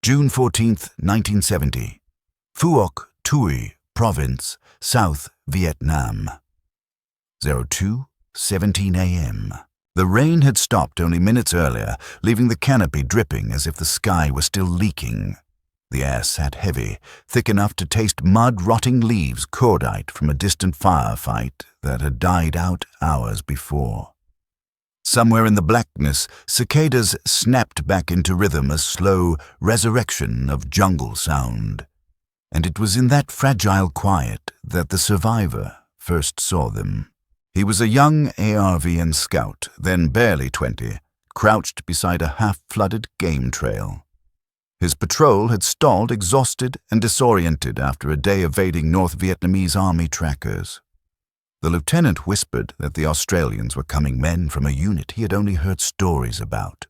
June 14, 1970. Phuoc Tuy Province, South Vietnam. 02:17 a.m. The rain had stopped only minutes earlier, leaving the canopy dripping as if the sky was still leaking. The air sat heavy, thick enough to taste mud-rotting leaves cordite from a distant firefight that had died out hours before. Somewhere in the blackness, cicadas snapped back into rhythm, a slow resurrection of jungle sound. And it was in that fragile quiet that the survivor first saw them. He was a young ARVN scout, then barely 20, crouched beside a half-flooded game trail. His patrol had stalled exhausted and disoriented after a day evading North Vietnamese army trackers. The lieutenant whispered that the Australians were coming men from a unit he had only heard stories about,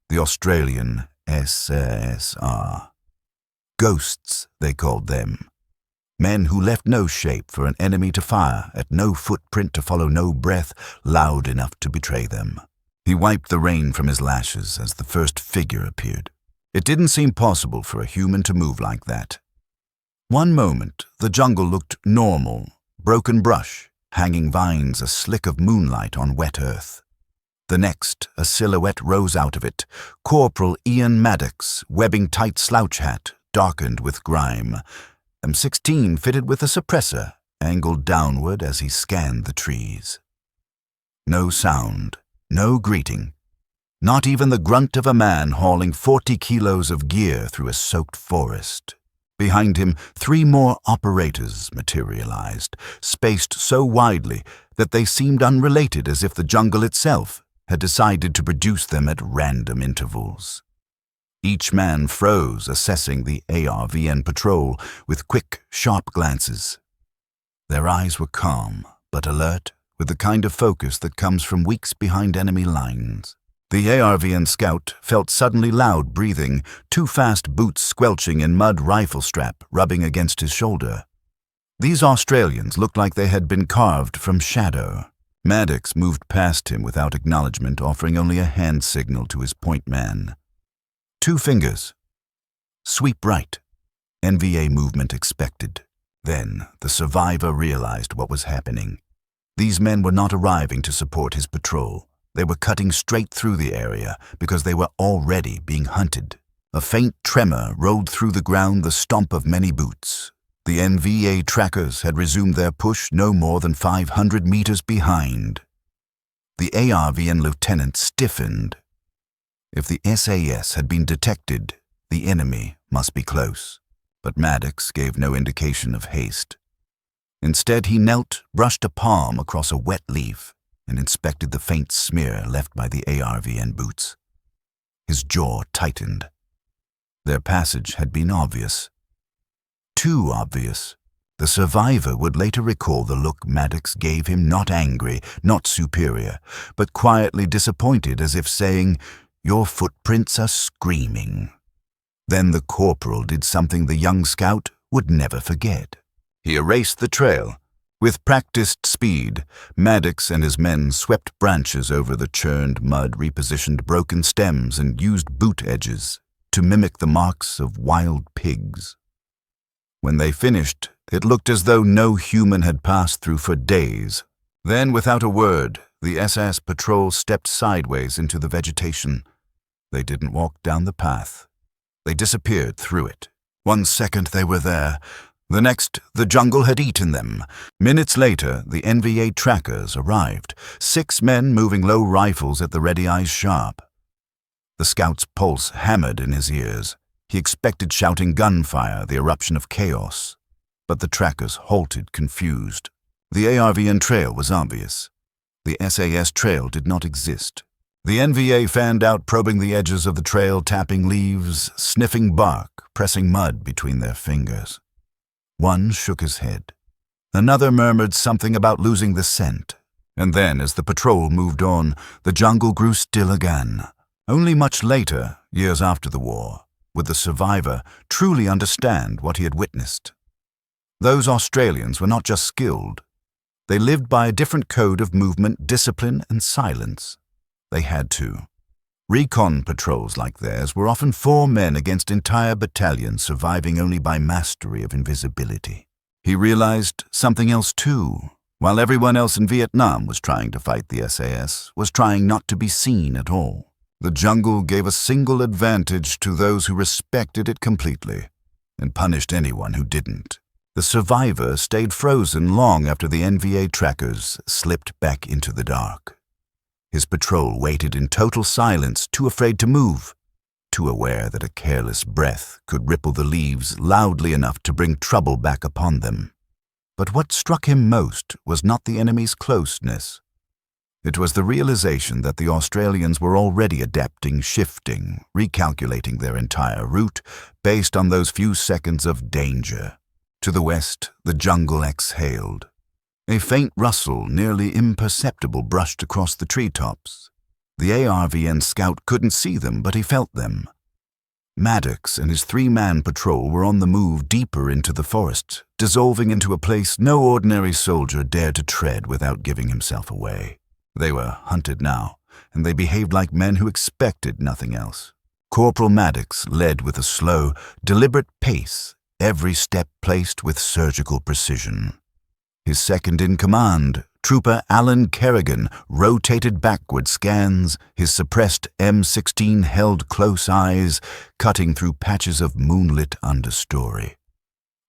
the Australian SAS. Ghosts, they called them. Men who left no shape for an enemy to fire at, no footprint to follow, no breath loud enough to betray them. He wiped the rain from his lashes as the first figure appeared. It didn't seem possible for a human to move like that. One moment, the jungle looked normal, broken brush, hanging vines, a slick of moonlight on wet earth. The next, a silhouette rose out of it, Corporal Ian Maddox, webbing tight slouch hat, darkened with grime, M16 fitted with a suppressor, angled downward as he scanned the trees. No sound, no greeting, not even the grunt of a man hauling 40 kilos of gear through a soaked forest. Behind him, 3 more operators materialized, spaced so widely that they seemed unrelated, as if the jungle itself had decided to produce them at random intervals. Each man froze, assessing the ARVN patrol with quick, sharp glances. Their eyes were calm, but alert, with the kind of focus that comes from weeks behind enemy lines. The ARVN scout felt suddenly loud breathing, 2 fast boots squelching in mud rifle strap rubbing against his shoulder. These Australians looked like they had been carved from shadow. Maddox moved past him without acknowledgement, offering only a hand signal to his point man. 2 fingers. Sweep right. NVA movement expected. Then the survivor realized what was happening. These men were not arriving to support his patrol. They were cutting straight through the area because they were already being hunted. A faint tremor rolled through the ground, the stomp of many boots. The NVA trackers had resumed their push no more than 500 meters behind. The ARVN lieutenant stiffened. If the SAS had been detected, the enemy must be close. But Maddox gave no indication of haste. Instead, he knelt, brushed a palm across a wet leaf, and inspected the faint smear left by the ARVN boots. His jaw tightened. Their passage had been obvious. Too obvious. The survivor would later recall the look Maddox gave him, not angry, not superior, but quietly disappointed, as if saying, "Your footprints are screaming." Then the corporal did something the young scout would never forget. He erased the trail. With practiced speed, Maddox and his men swept branches over the churned mud, repositioned broken stems, and used boot edges to mimic the marks of wild pigs. When they finished, it looked as though no human had passed through for days. Then, without a word, the SAS patrol stepped sideways into the vegetation. They didn't walk down the path. They disappeared through it. 1 second they were there. The next, the jungle had eaten them. Minutes later, the NVA trackers arrived, 6 men moving low rifles at the ready, eyes sharp. The scout's pulse hammered in his ears. He expected shouting gunfire, the eruption of chaos. But the trackers halted, confused. The ARVN trail was obvious. The SAS trail did not exist. The NVA fanned out, probing the edges of the trail, tapping leaves, sniffing bark, pressing mud between their fingers. One shook his head. Another murmured something about losing the scent. And then, as the patrol moved on, the jungle grew still again. Only much later, years after the war, would the survivor truly understand what he had witnessed. Those Australians were not just skilled. They lived by a different code of movement, discipline, and silence. They had to. Recon patrols like theirs were often 4 men against entire battalions, surviving only by mastery of invisibility. He realized something else too. While everyone else in Vietnam was trying to fight the SAS, was trying not to be seen at all. The jungle gave a single advantage to those who respected it completely, and punished anyone who didn't. The survivor stayed frozen long after the NVA trackers slipped back into the dark. His patrol waited in total silence, too afraid to move, too aware that a careless breath could ripple the leaves loudly enough to bring trouble back upon them. But what struck him most was not the enemy's closeness. It was the realization that the Australians were already adapting, shifting, recalculating their entire route based on those few seconds of danger. To the west, the jungle exhaled. A faint rustle, nearly imperceptible, brushed across the treetops. The ARVN scout couldn't see them, but he felt them. Maddox and his 3-man patrol were on the move deeper into the forest, dissolving into a place no ordinary soldier dared to tread without giving himself away. They were hunted now, and they behaved like men who expected nothing else. Corporal Maddox led with a slow, deliberate pace, every step placed with surgical precision. His second-in-command, Trooper Alan Kerrigan, rotated backward scans, his suppressed M16 held close eyes, cutting through patches of moonlit understory.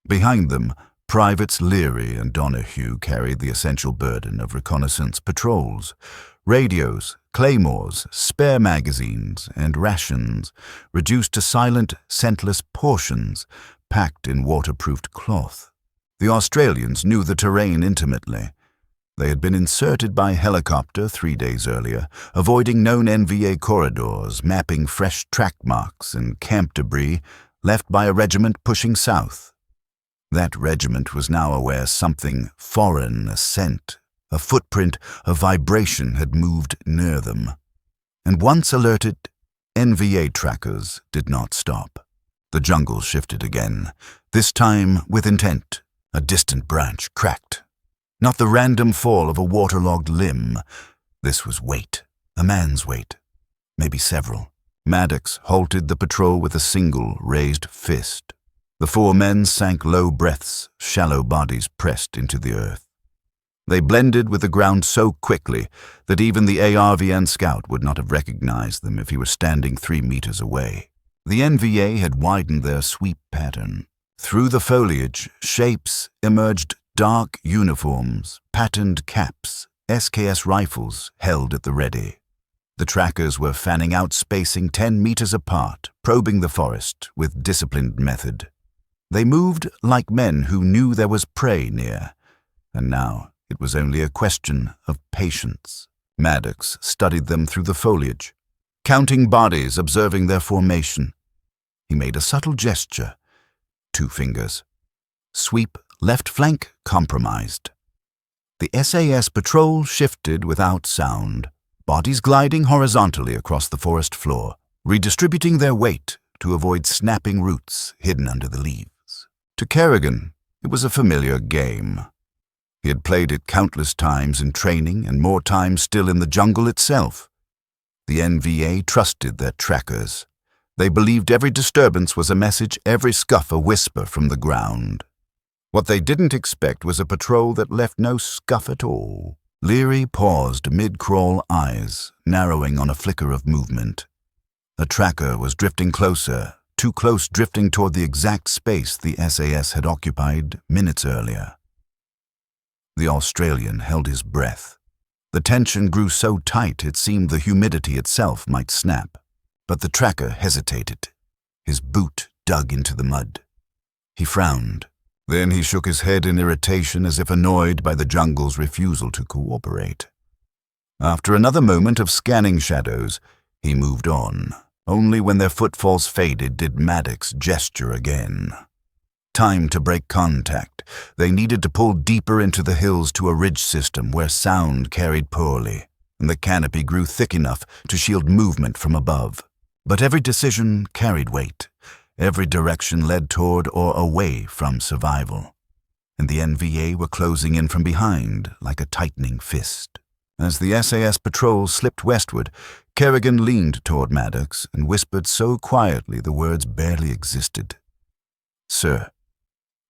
Behind them, Privates Leary and Donahue carried the essential burden of reconnaissance patrols. Radios, claymores, spare magazines, and rations, reduced to silent, scentless portions, packed in waterproofed cloth. The Australians knew the terrain intimately. They had been inserted by helicopter 3 days earlier, avoiding known NVA corridors, mapping fresh track marks and camp debris left by a regiment pushing south. That regiment was now aware something foreign, a scent, a footprint, a vibration had moved near them. And once alerted, NVA trackers did not stop. The jungle shifted again, this time with intent. A distant branch cracked. Not the random fall of a waterlogged limb. This was weight, a man's weight, maybe several. Maddox halted the patrol with a single raised fist. The 4 men sank low breaths, shallow bodies pressed into the earth. They blended with the ground so quickly that even the ARVN scout would not have recognized them if he were standing 3 meters away. The NVA had widened their sweep pattern. Through the foliage, shapes emerged, dark uniforms, patterned caps, SKS rifles held at the ready. The trackers were fanning out, spacing 10 meters apart, probing the forest with disciplined method. They moved like men who knew there was prey near, and now it was only a question of patience. Maddox studied them through the foliage, counting bodies, observing their formation. He made a subtle gesture. 2 fingers. Sweep, left flank compromised. The SAS patrol shifted without sound, bodies gliding horizontally across the forest floor, redistributing their weight to avoid snapping roots hidden under the leaves. To Kerrigan, it was a familiar game. He had played it countless times in training and more times still in the jungle itself. The NVA trusted their trackers. They believed every disturbance was a message, every scuff a whisper from the ground. What they didn't expect was a patrol that left no scuff at all. Leary paused mid-crawl, eyes narrowing on a flicker of movement. A tracker was drifting closer, too close, drifting toward the exact space the SAS had occupied minutes earlier. The Australian held his breath. The tension grew so tight it seemed the humidity itself might snap. But the tracker hesitated. His boot dug into the mud. He frowned. Then he shook his head in irritation, as if annoyed by the jungle's refusal to cooperate. After another moment of scanning shadows, he moved on. Only when their footfalls faded did Maddox gesture again. Time to break contact. They needed to pull deeper into the hills to a ridge system where sound carried poorly, and the canopy grew thick enough to shield movement from above. But every decision carried weight. Every direction led toward or away from survival. And the NVA were closing in from behind like a tightening fist. As the SAS patrol slipped westward, Kerrigan leaned toward Maddox and whispered so quietly the words barely existed. "Sir,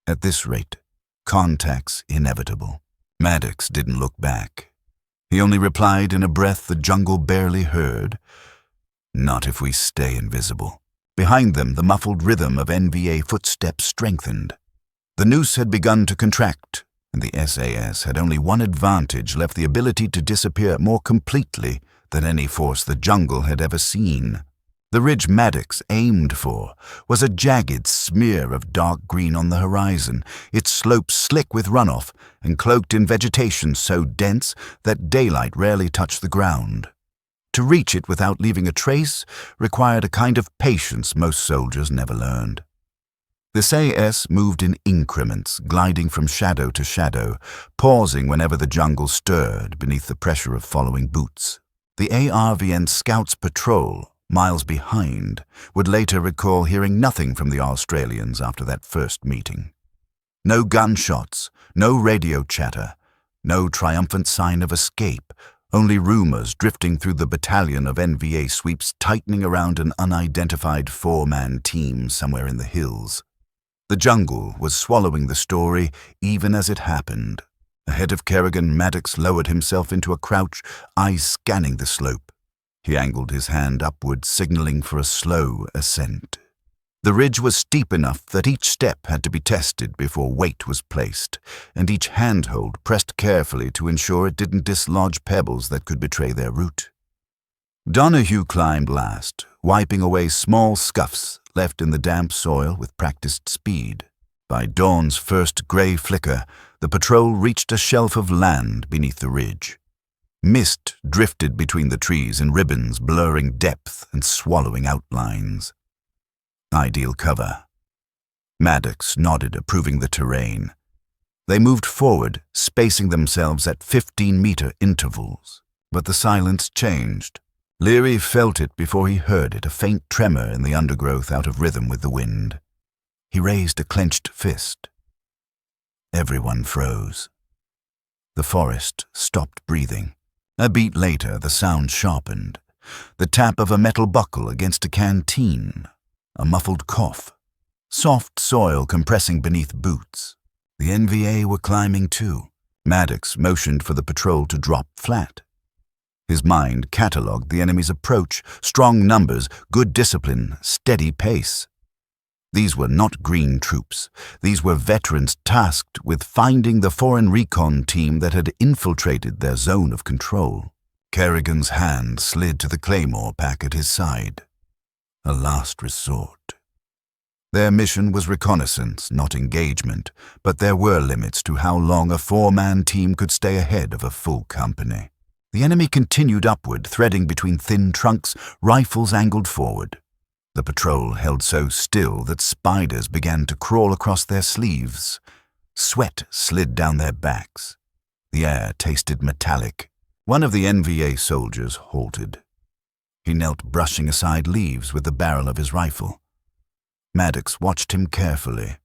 at this rate, contact's inevitable." Maddox didn't look back. He only replied in a breath the jungle barely heard, "Not if we stay invisible." Behind them, the muffled rhythm of NVA footsteps strengthened. The noose had begun to contract, and the SAS had only one advantage left: the ability to disappear more completely than any force the jungle had ever seen. The ridge Maddox aimed for was a jagged smear of dark green on the horizon, its slopes slick with runoff and cloaked in vegetation so dense that daylight rarely touched the ground. To reach it without leaving a trace required a kind of patience most soldiers never learned. The SAS moved in increments, gliding from shadow to shadow, pausing whenever the jungle stirred beneath the pressure of following boots. The ARVN Scouts patrol, miles behind, would later recall hearing nothing from the Australians after that first meeting. No gunshots, no radio chatter, no triumphant sign of escape, only rumors drifting through the battalion of NVA sweeps tightening around an unidentified four-man team somewhere in the hills. The jungle was swallowing the story even as it happened. Ahead of Kerrigan, Maddox lowered himself into a crouch, eyes scanning the slope. He angled his hand upward, signaling for a slow ascent. The ridge was steep enough that each step had to be tested before weight was placed, and each handhold pressed carefully to ensure it didn't dislodge pebbles that could betray their route. Donahue climbed last, wiping away small scuffs left in the damp soil with practiced speed. By dawn's first grey flicker, the patrol reached a shelf of land beneath the ridge. Mist drifted between the trees in ribbons, blurring depth and swallowing outlines. Ideal cover. Maddox nodded, approving the terrain. They moved forward, spacing themselves at 15-meter intervals. But the silence changed. Leary felt it before he heard it, a faint tremor in the undergrowth out of rhythm with the wind. He raised a clenched fist. Everyone froze. The forest stopped breathing. A beat later, the sound sharpened. The tap of a metal buckle against a canteen. A muffled cough. Soft soil compressing beneath boots. The NVA were climbing too. Maddox motioned for the patrol to drop flat. His mind catalogued the enemy's approach: strong numbers, good discipline, steady pace. These were not green troops. These were veterans tasked with finding the foreign recon team that had infiltrated their zone of control. Kerrigan's hand slid to the claymore pack at his side. A last resort. Their mission was reconnaissance, not engagement, but there were limits to how long a four-man team could stay ahead of a full company. The enemy continued upward, threading between thin trunks, rifles angled forward. The patrol held so still that spiders began to crawl across their sleeves. Sweat slid down their backs. The air tasted metallic. One of the NVA soldiers halted. He knelt, brushing aside leaves with the barrel of his rifle. Maddox watched him carefully.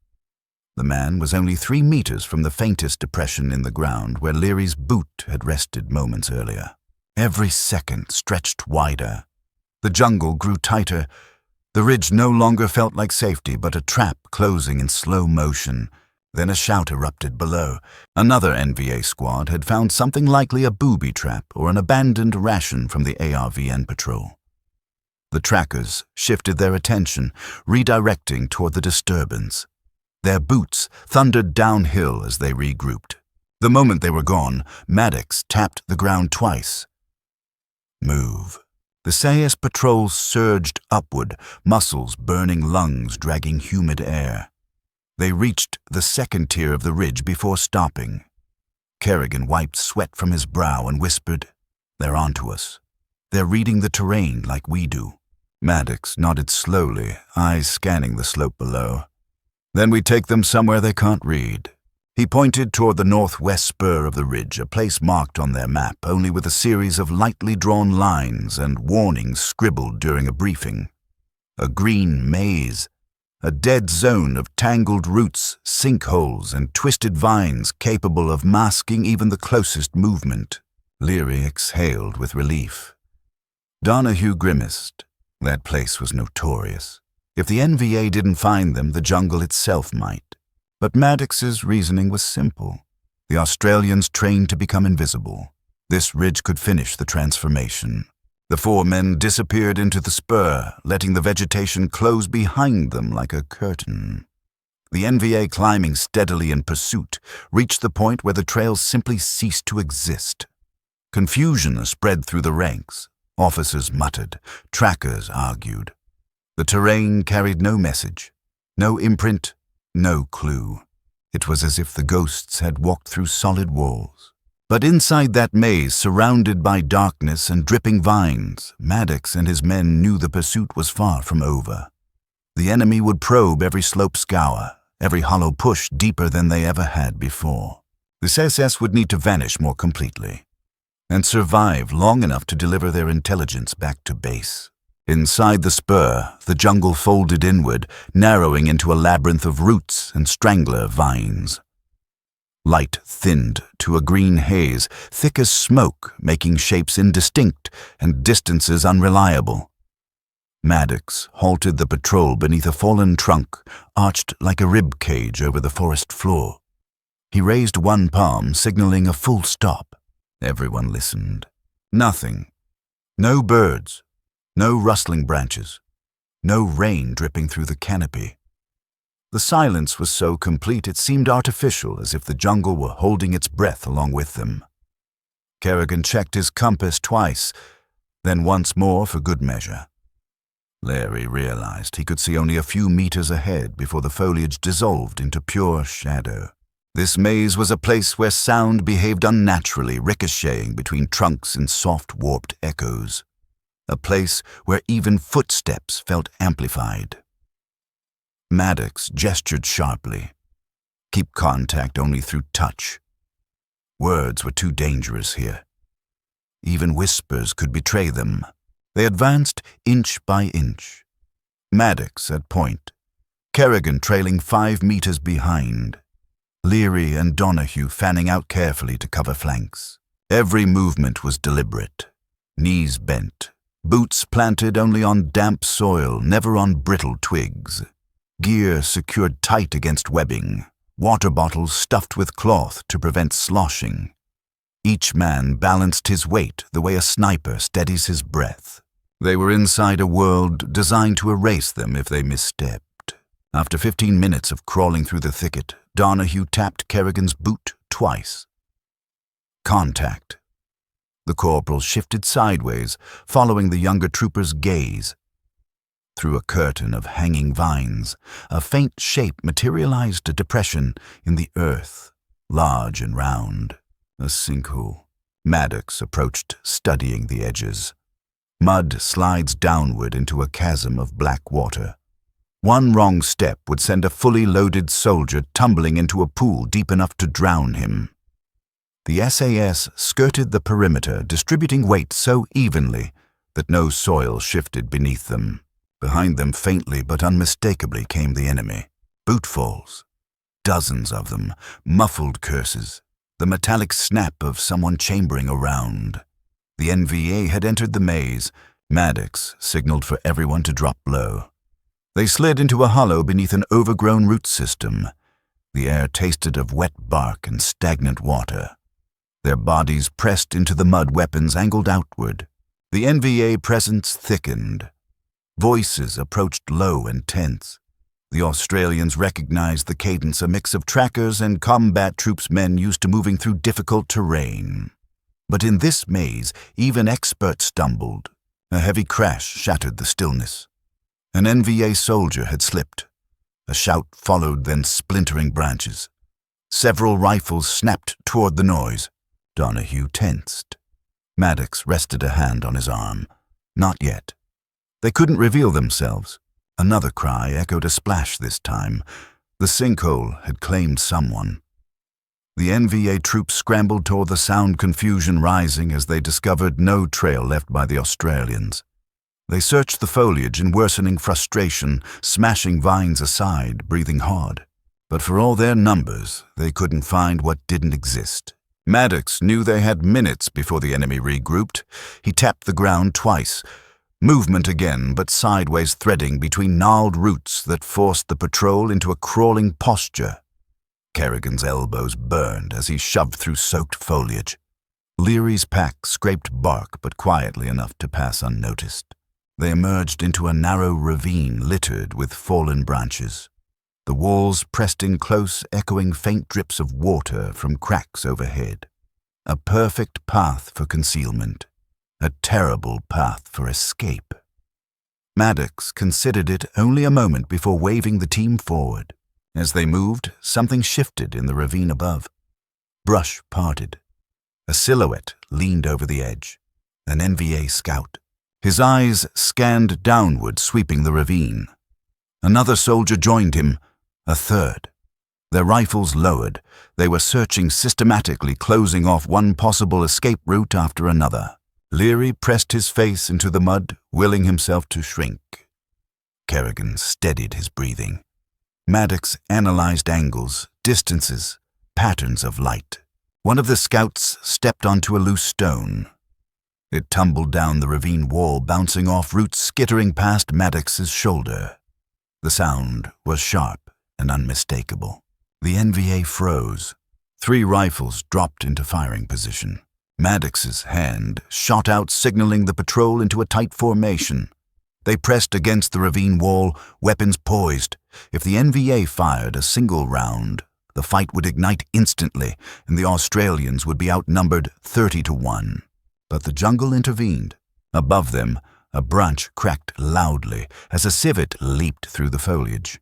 The man was only 3 meters from the faintest depression in the ground where Leary's boot had rested moments earlier. Every second stretched wider. The jungle grew tighter. The ridge no longer felt like safety, but a trap closing in slow motion. Then a shout erupted below. Another NVA squad had found something likely a booby trap or an abandoned ration from the ARVN patrol. The trackers shifted their attention, redirecting toward the disturbance. Their boots thundered downhill as they regrouped. The moment they were gone, Maddox tapped the ground twice. Move. The SAS patrol surged upward, muscles burning lungs, dragging humid air. They reached the second tier of the ridge before stopping. Kerrigan wiped sweat from his brow and whispered, "They're onto us. They're reading the terrain like we do." Maddox nodded slowly, eyes scanning the slope below. "Then we take them somewhere they can't read." He pointed toward the northwest spur of the ridge, a place marked on their map only with a series of lightly drawn lines and warnings scribbled during a briefing. A green maze, a dead zone of tangled roots, sinkholes, and twisted vines capable of masking even the closest movement. Leary exhaled with relief. Donahue grimaced. That place was notorious. If the NVA didn't find them, the jungle itself might. But Maddox's reasoning was simple. The Australians trained to become invisible. This ridge could finish the transformation. The four men disappeared into the spur, letting the vegetation close behind them like a curtain. The NVA, climbing steadily in pursuit, reached the point where the trail simply ceased to exist. Confusion spread through the ranks. Officers muttered. Trackers argued. The terrain carried no message, no imprint, no clue. It was as if the ghosts had walked through solid walls. But inside that maze, surrounded by darkness and dripping vines, Maddox and his men knew the pursuit was far from over. The enemy would probe every slope scour, every hollow push deeper than they ever had before. The SAS would need to vanish more completely and survive long enough to deliver their intelligence back to base. Inside the spur, the jungle folded inward, narrowing into a labyrinth of roots and strangler vines. Light thinned to a green haze, thick as smoke, making shapes indistinct and distances unreliable. Maddox halted the patrol beneath a fallen trunk, arched like a rib cage over the forest floor. He raised one palm, signaling a full stop. Everyone listened. Nothing. No birds. No rustling branches. No rain dripping through the canopy. The silence was so complete it seemed artificial, as if the jungle were holding its breath along with them. Kerrigan checked his compass twice, then once more for good measure. Larry realized he could see only a few meters ahead before the foliage dissolved into pure shadow. This maze was a place where sound behaved unnaturally, ricocheting between trunks in soft, warped echoes. A place where even footsteps felt amplified. Maddox gestured sharply. Keep contact only through touch. Words were too dangerous here. Even whispers could betray them. They advanced inch by inch. Maddox at point. Kerrigan trailing 5 meters behind. Leary and Donahue fanning out carefully to cover flanks. Every movement was deliberate. Knees bent. Boots planted only on damp soil, never on brittle twigs. Gear secured tight against webbing. Water bottles stuffed with cloth to prevent sloshing. Each man balanced his weight the way a sniper steadies his breath. They were inside a world designed to erase them if they misstepped. After 15 minutes of crawling through the thicket, Donahue tapped Kerrigan's boot twice. Contact. The corporal shifted sideways, following the younger trooper's gaze. Through a curtain of hanging vines, a faint shape materialized, a depression in the earth, large and round. A sinkhole. Maddox approached, studying the edges. Mud slides downward into a chasm of black water. One wrong step would send a fully loaded soldier tumbling into a pool deep enough to drown him. The SAS skirted the perimeter, distributing weight so evenly that no soil shifted beneath them. Behind them, faintly but unmistakably, came the enemy. Bootfalls. Dozens of them, muffled curses, the metallic snap of someone chambering around. The NVA had entered the maze. Maddox signaled for everyone to drop low. They slid into a hollow beneath an overgrown root system. The air tasted of wet bark and stagnant water. Their bodies pressed into the mud, weapons angled outward. The NVA presence thickened. Voices approached low and tense. The Australians recognized the cadence, a mix of trackers and combat troops, men used to moving through difficult terrain. But in this maze, even experts stumbled. A heavy crash shattered the stillness. An NVA soldier had slipped. A shout followed, then splintering branches. Several rifles snapped toward the noise. Donahue tensed. Maddox rested a hand on his arm. Not yet. They couldn't reveal themselves. Another cry echoed, a splash this time. The sinkhole had claimed someone. The NVA troops scrambled toward the sound, confusion rising as they discovered no trail left by the Australians. They searched the foliage in worsening frustration, smashing vines aside, breathing hard. But for all their numbers, they couldn't find what didn't exist. Maddox knew they had minutes before the enemy regrouped. He tapped the ground twice. Movement again, but sideways threading between gnarled roots that forced the patrol into a crawling posture. Kerrigan's elbows burned as he shoved through soaked foliage. Leary's pack scraped bark, but quietly enough to pass unnoticed. They emerged into a narrow ravine littered with fallen branches. The walls pressed in close, echoing faint drips of water from cracks overhead. A perfect path for concealment. A terrible path for escape. Maddox considered it only a moment before waving the team forward. As they moved, something shifted in the ravine above. Brush parted. A silhouette leaned over the edge. An NVA scout. His eyes scanned downward, sweeping the ravine. Another soldier joined him, a third. Their rifles lowered, they were searching systematically, closing off one possible escape route after another. Leary pressed his face into the mud, willing himself to shrink. Kerrigan steadied his breathing. Maddox analyzed angles, distances, patterns of light. One of the scouts stepped onto a loose stone. It tumbled down the ravine wall, bouncing off roots skittering past Maddox's shoulder. The sound was sharp and unmistakable. The NVA froze. 3 rifles dropped into firing position. Maddox's hand shot out, signaling the patrol into a tight formation. They pressed against the ravine wall, weapons poised. If the NVA fired a single round, the fight would ignite instantly, and the Australians would be outnumbered 30-1. But the jungle intervened. Above them, a branch cracked loudly as a civet leaped through the foliage.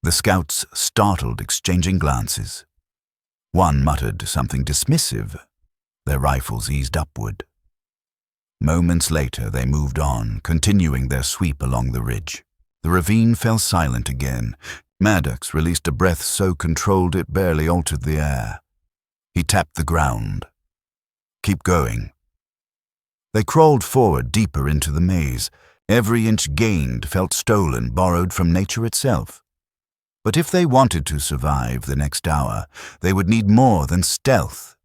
The scouts startled, exchanging glances. One muttered something dismissive. Their rifles eased upward. Moments later, they moved on, continuing their sweep along the ridge. The ravine fell silent again. Maddox released a breath so controlled it barely altered the air. He tapped the ground. Keep going. They crawled forward deeper into the maze. Every inch gained felt stolen, borrowed from nature itself. But if they wanted to survive the next hour, they would need more than stealth.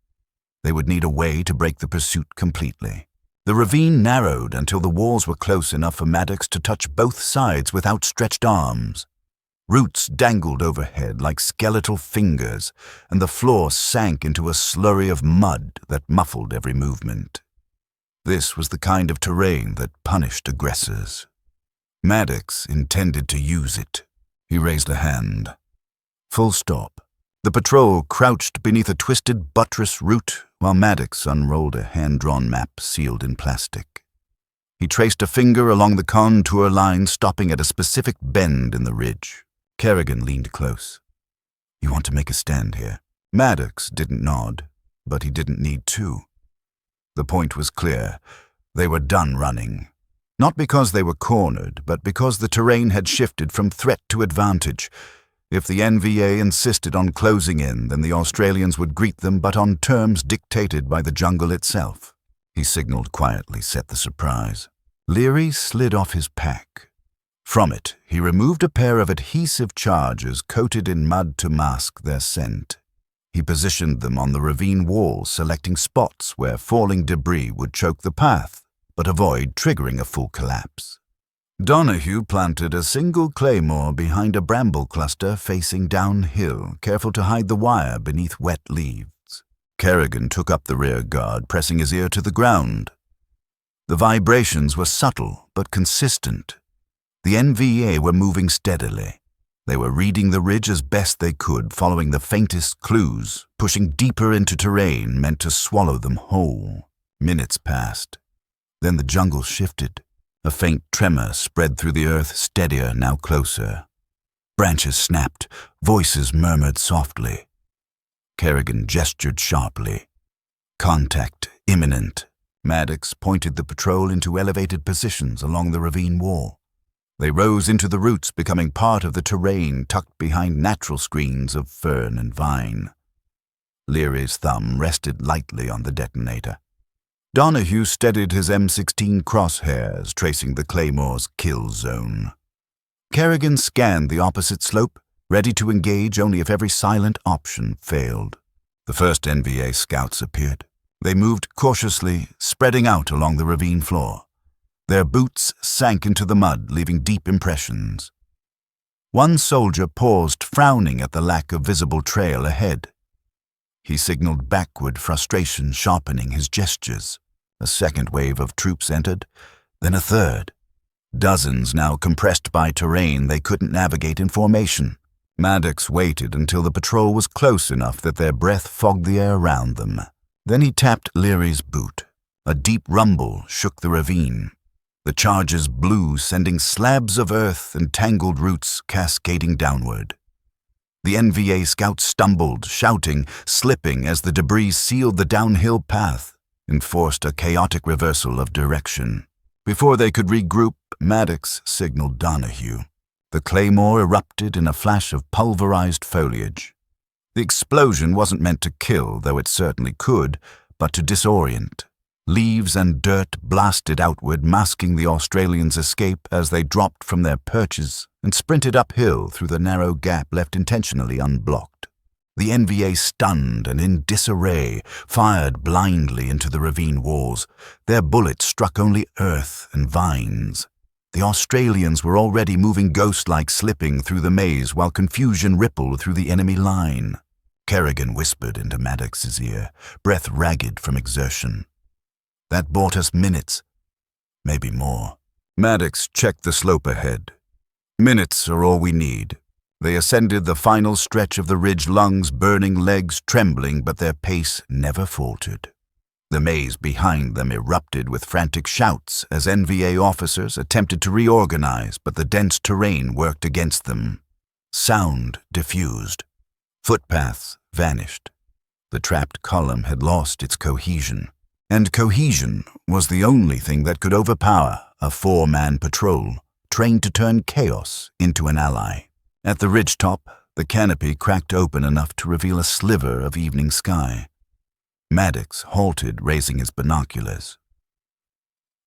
They would need a way to break the pursuit completely. The ravine narrowed until the walls were close enough for Maddox to touch both sides with outstretched arms. Roots dangled overhead like skeletal fingers, and the floor sank into a slurry of mud that muffled every movement. This was the kind of terrain that punished aggressors. Maddox intended to use it. He raised a hand. Full stop. The patrol crouched beneath a twisted buttress root while Maddox unrolled a hand-drawn map sealed in plastic. He traced a finger along the contour line, stopping at a specific bend in the ridge. Kerrigan leaned close. "You want to make a stand here?" Maddox didn't nod, but he didn't need to. The point was clear. They were done running. Not because they were cornered, but because the terrain had shifted from threat to advantage. If the NVA insisted on closing in, then the Australians would greet them, but on terms dictated by the jungle itself. He signaled quietly, set the surprise. Leary slid off his pack. From it, he removed a pair of adhesive charges coated in mud to mask their scent. He positioned them on the ravine wall, selecting spots where falling debris would choke the path, but avoid triggering a full collapse. Donahue planted a single claymore behind a bramble cluster facing downhill, careful to hide the wire beneath wet leaves. Kerrigan took up the rear guard, pressing his ear to the ground. The vibrations were subtle but consistent. The NVA were moving steadily. They were reading the ridge as best they could, following the faintest clues, pushing deeper into terrain meant to swallow them whole. Minutes passed. Then the jungle shifted. A faint tremor spread through the earth, steadier, now closer. Branches snapped, voices murmured softly. Kerrigan gestured sharply. Contact imminent. Maddox pointed the patrol into elevated positions along the ravine wall. They rose into the roots, becoming part of the terrain tucked behind natural screens of fern and vine. Leary's thumb rested lightly on the detonator. Donahue steadied his M16 crosshairs, tracing the Claymore's kill zone. Kerrigan scanned the opposite slope, ready to engage only if every silent option failed. The first NVA scouts appeared. They moved cautiously, spreading out along the ravine floor. Their boots sank into the mud, leaving deep impressions. One soldier paused, frowning at the lack of visible trail ahead. He signaled backward, frustration sharpening his gestures. A second wave of troops entered, then a third. Dozens now compressed by terrain they couldn't navigate in formation. Maddox waited until the patrol was close enough that their breath fogged the air around them. Then he tapped Leary's boot. A deep rumble shook the ravine. The charges blew, sending slabs of earth and tangled roots cascading downward. The NVA scouts stumbled, shouting, slipping as the debris sealed the downhill path and forced a chaotic reversal of direction. Before they could regroup, Maddox signaled Donahue. The claymore erupted in a flash of pulverized foliage. The explosion wasn't meant to kill, though it certainly could, but to disorient. Leaves and dirt blasted outward, masking the Australians' escape as they dropped from their perches and sprinted uphill through the narrow gap left intentionally unblocked. The NVA, stunned and in disarray, fired blindly into the ravine walls. Their bullets struck only earth and vines. The Australians were already moving ghost-like, slipping through the maze while confusion rippled through the enemy line. Kerrigan whispered into Maddox's ear, breath ragged from exertion. That bought us minutes, maybe more. Maddox checked the slope ahead. Minutes are all we need. They ascended the final stretch of the ridge, lungs burning, legs trembling, but their pace never faltered. The maze behind them erupted with frantic shouts as NVA officers attempted to reorganize, but the dense terrain worked against them. Sound diffused. Footpaths vanished. The trapped column had lost its cohesion, and cohesion was the only thing that could overpower a four-man patrol trained to turn chaos into an ally. At the ridgetop, the canopy cracked open enough to reveal a sliver of evening sky. Maddox halted, raising his binoculars.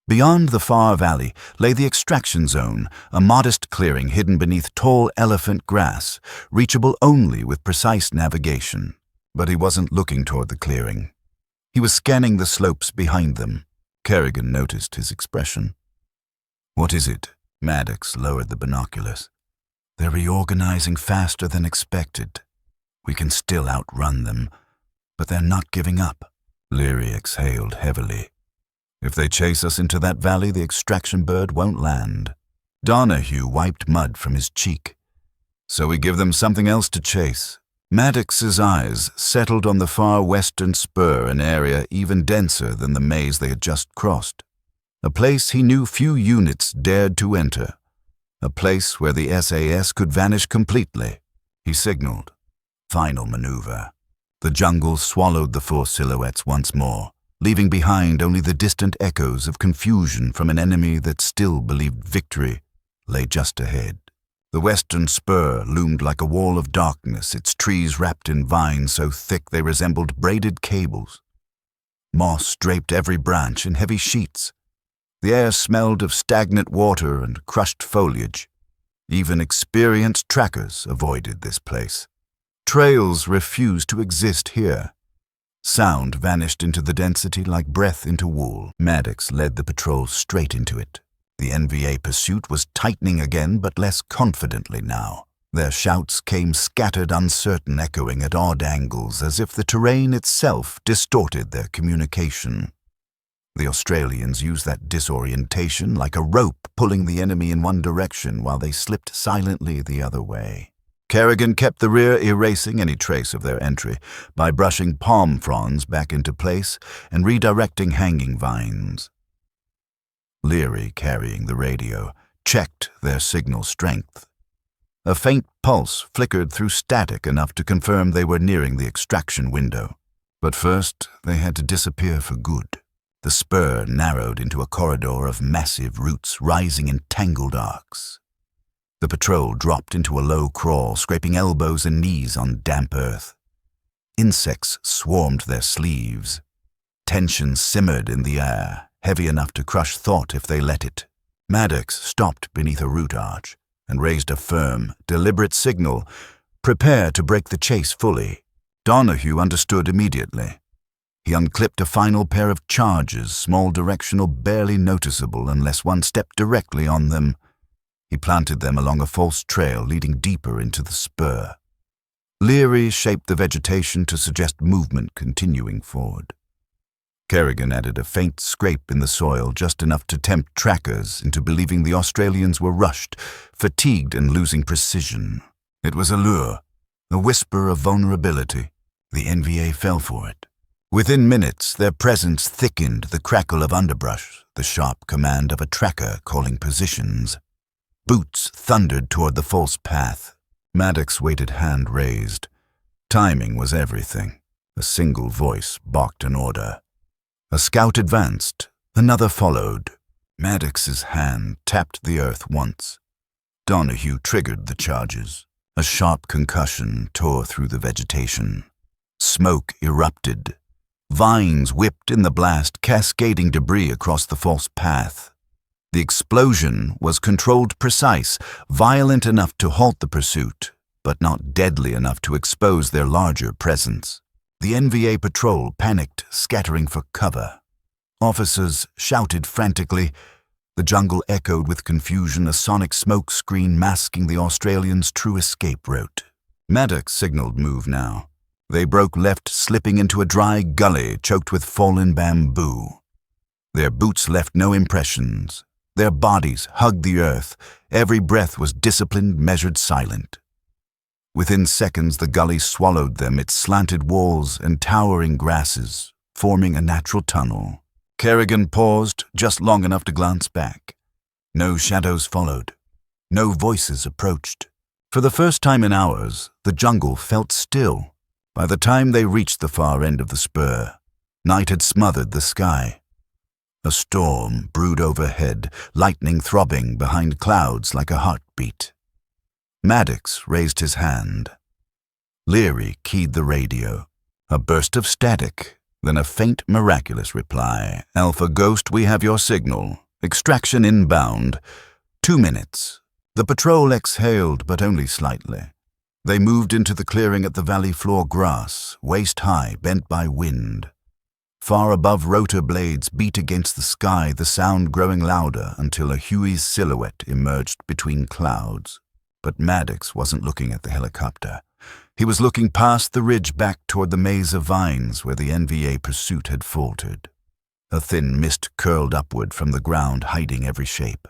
Beyond the far valley lay the extraction zone, a modest clearing hidden beneath tall elephant grass, reachable only with precise navigation. But he wasn't looking toward the clearing. He was scanning the slopes behind them. Kerrigan noticed his expression. "What is it?" Maddox lowered the binoculars. "They're reorganizing faster than expected. We can still outrun them, but they're not giving up." Leary exhaled heavily. "If they chase us into that valley, the extraction bird won't land." Donahue wiped mud from his cheek. "So we give them something else to chase." Maddox's eyes settled on the far western spur, an area even denser than the maze they had just crossed. A place he knew few units dared to enter. A place where the SAS could vanish completely. He signaled. Final maneuver. The jungle swallowed the four silhouettes once more, leaving behind only the distant echoes of confusion from an enemy that still believed victory lay just ahead. The western spur loomed like a wall of darkness, its trees wrapped in vines so thick they resembled braided cables. Moss draped every branch in heavy sheets. The air smelled of stagnant water and crushed foliage. Even experienced trackers avoided this place. Trails refused to exist here. Sound vanished into the density like breath into wool. Maddox led the patrol straight into it. The NVA pursuit was tightening again, but less confidently now. Their shouts came scattered, uncertain, echoing at odd angles, as if the terrain itself distorted their communication. The Australians used that disorientation like a rope, pulling the enemy in one direction while they slipped silently the other way. Kerrigan kept the rear, erasing any trace of their entry by brushing palm fronds back into place and redirecting hanging vines. Leary, carrying the radio, checked their signal strength. A faint pulse flickered through static enough to confirm they were nearing the extraction window. But first, they had to disappear for good. The spur narrowed into a corridor of massive roots rising in tangled arcs. The patrol dropped into a low crawl, scraping elbows and knees on damp earth. Insects swarmed their sleeves. Tension simmered in the air, heavy enough to crush thought if they let it. Maddox stopped beneath a root arch and raised a firm, deliberate signal, prepare to break the chase fully. Donahue understood immediately. He unclipped a final pair of charges, small directional, barely noticeable unless one stepped directly on them. He planted them along a false trail leading deeper into the spur. Leary shaped the vegetation to suggest movement continuing forward. Kerrigan added a faint scrape in the soil, just enough to tempt trackers into believing the Australians were rushed, fatigued and losing precision. It was a lure, a whisper of vulnerability. The NVA fell for it. Within minutes, their presence thickened the crackle of underbrush, the sharp command of a tracker calling positions. Boots thundered toward the false path. Maddox waited, hand raised. Timing was everything. A single voice barked an order. A scout advanced. Another followed. Maddox's hand tapped the earth once. Donahue triggered the charges. A sharp concussion tore through the vegetation. Smoke erupted. Vines whipped in the blast, cascading debris across the false path. The explosion was controlled precise, violent enough to halt the pursuit, but not deadly enough to expose their larger presence. The NVA patrol panicked, scattering for cover. Officers shouted frantically. The jungle echoed with confusion, a sonic smoke screen masking the Australians' true escape route. Maddox signaled move now. They broke left, slipping into a dry gully choked with fallen bamboo. Their boots left no impressions. Their bodies hugged the earth. Every breath was disciplined, measured, silent. Within seconds, the gully swallowed them, its slanted walls and towering grasses, forming a natural tunnel. Kerrigan paused just long enough to glance back. No shadows followed. No voices approached. For the first time in hours, the jungle felt still. By the time they reached the far end of the spur, night had smothered the sky. A storm brewed overhead, lightning throbbing behind clouds like a heartbeat. Maddox raised his hand. Leary keyed the radio. A burst of static, then a faint, miraculous reply. Alpha Ghost, we have your signal. Extraction inbound. 2 minutes. The patrol exhaled, but only slightly. They moved into the clearing at the valley floor grass, waist-high, bent by wind. Far above, rotor blades beat against the sky, the sound growing louder until a Huey's silhouette emerged between clouds. But Maddox wasn't looking at the helicopter. He was looking past the ridge back toward the maze of vines where the NVA pursuit had faltered. A thin mist curled upward from the ground, hiding every shape.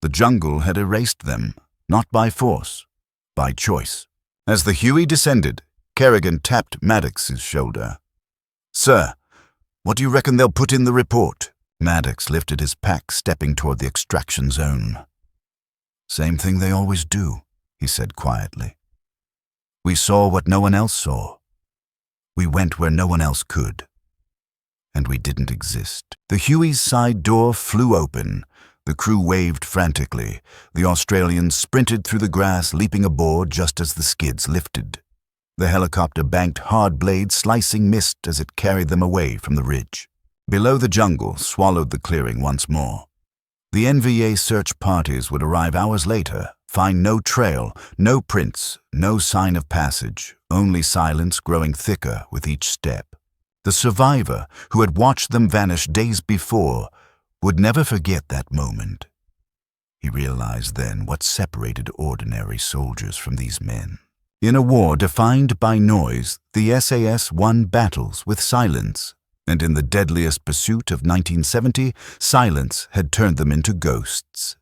The jungle had erased them, not by force, by choice. As the Huey descended, Kerrigan tapped Maddox's shoulder. "Sir, what do you reckon they'll put in the report?" Maddox lifted his pack, stepping toward the extraction zone. "Same thing they always do," he said quietly. "We saw what no one else saw. We went where no one else could. And we didn't exist." The Huey's side door flew open. The crew waved frantically. The Australians sprinted through the grass, leaping aboard just as the skids lifted. The helicopter banked hard blades, slicing mist as it carried them away from the ridge. Below, the jungle swallowed the clearing once more. The NVA search parties would arrive hours later, find no trail, no prints, no sign of passage, only silence growing thicker with each step. The survivor, who had watched them vanish days before, would never forget that moment. He realized then what separated ordinary soldiers from these men. In a war defined by noise, the SAS won battles with silence, and in the deadliest pursuit of 1970, silence had turned them into ghosts.